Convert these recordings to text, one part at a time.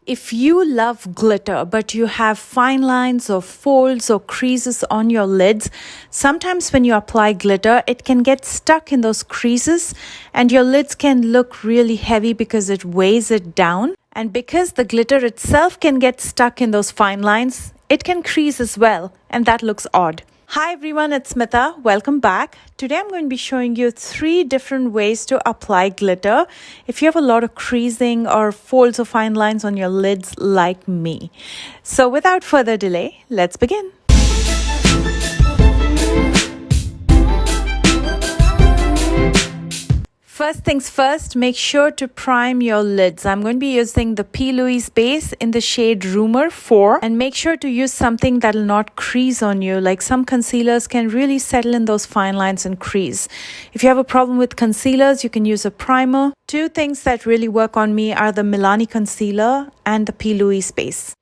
If you love glitter, but you have fine lines or folds or creases on your lids, sometimes when you apply glitter, it can get stuck in those creases and your lids can look really heavy because it weighs it down. And because the glitter itself can get stuck in those fine lines, it can crease as well, and that looks odd. Hi everyone, it's Smitha. Welcome back. Today I'm going to be showing you 3 different ways to apply glitter if you have a lot of creasing or folds or fine lines on your lids like me. So without further delay, let's begin. First things first, make sure to prime your lids. I'm going to be using the P. Louise base in the shade Rumor 4, and make sure to use something that will not crease on you. Like some concealers can really settle in those fine lines and crease. If you have a problem with concealers, you can use a primer. 2 things that really work on me are the Milani concealer and the P. Louise base.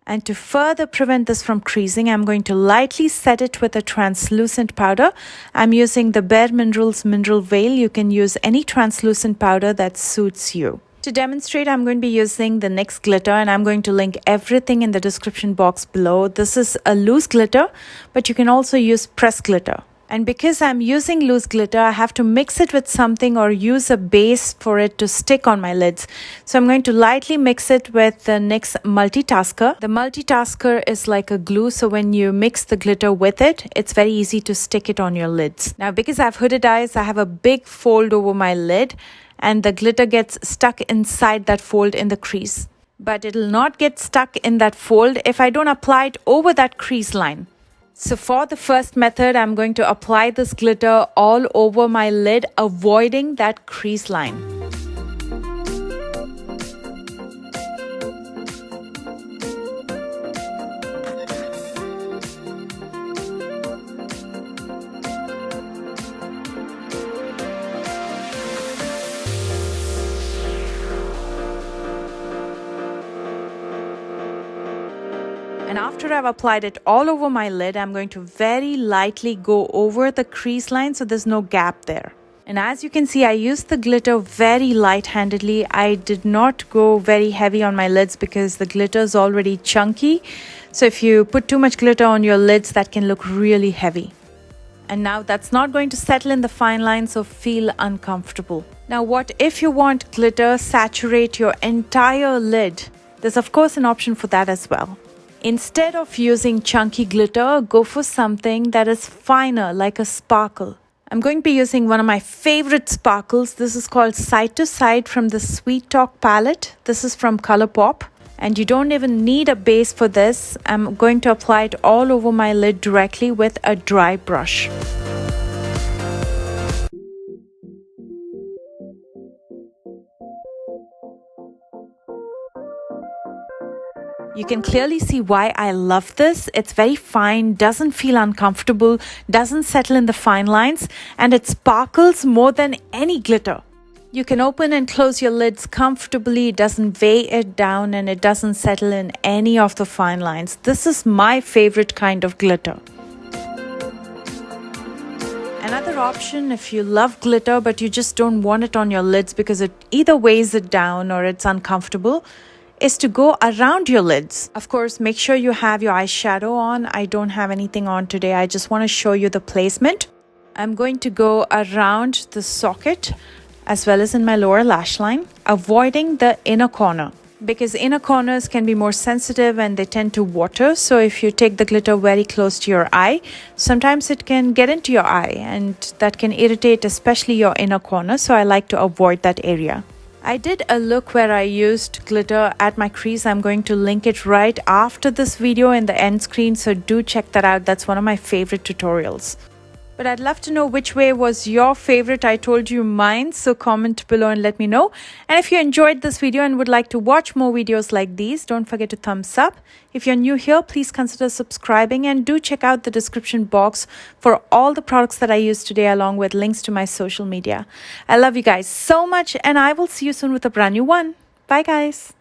And to further prevent this from creasing, I'm going to lightly set it with a translucent powder. I'm using the Bare Minerals Mineral Veil. You can use any translucent powder that suits you. To demonstrate, I'm going to be using the NYX glitter, and I'm going to link everything in the description box below. This is a loose glitter, but you can also use pressed glitter. And because I'm using loose glitter, I have to mix it with something or use a base for it to stick on my lids. So I'm going to lightly mix it with the NYX Multitasker. The Multitasker is like a glue, so when you mix the glitter with it, it's very easy to stick it on your lids. Now, because I have hooded eyes, I have a big fold over my lid, and the glitter gets stuck inside that fold in the crease. But it'll not get stuck in that fold if I don't apply it over that crease line. So for the first method, I'm going to apply this glitter all over my lid, avoiding that crease line. And after I've applied it all over my lid, I'm going to very lightly go over the crease line so there's no gap there. And as you can see, I used the glitter very light-handedly. I did not go very heavy on my lids because the glitter is already chunky. So if you put too much glitter on your lids, that can look really heavy. And now that's not going to settle in the fine lines or feel uncomfortable. Now, what if you want glitter saturate your entire lid? There's of course an option for that as well. Instead of using chunky glitter, go for something that is finer, like a sparkle. I'm going to be using one of my favorite sparkles. This is called Side to Side from the Sweet Talk palette. This is from ColourPop. And you don't even need a base for this. I'm going to apply it all over my lid directly with a dry brush. You can clearly see why I love this. It's very fine, doesn't feel uncomfortable, doesn't settle in the fine lines, and it sparkles more than any glitter. You can open and close your lids comfortably, it doesn't weigh it down, and it doesn't settle in any of the fine lines. This is my favorite kind of glitter. Another option, if you love glitter but you just don't want it on your lids because it either weighs it down or it's uncomfortable, is to go around your lids. Of course, make sure you have your eyeshadow on. I don't have anything on today. I just want to show you the placement. I'm going to go around the socket as well as in my lower lash line, avoiding the inner corner. Because inner corners can be more sensitive and they tend to water. So if you take the glitter very close to your eye, sometimes it can get into your eye and that can irritate especially your inner corner. So I like to avoid that area. I did a look where I used glitter at my crease. I'm going to link it right after this video in the end screen, so do check that out. That's one of my favorite tutorials. But I'd love to know which way was your favorite. I told you mine, so comment below and let me know. And if you enjoyed this video and would like to watch more videos like these, don't forget to thumbs up. If you're new here, please consider subscribing and do check out the description box for all the products that I used today along with links to my social media. I love you guys so much and I will see you soon with a brand new one. Bye guys.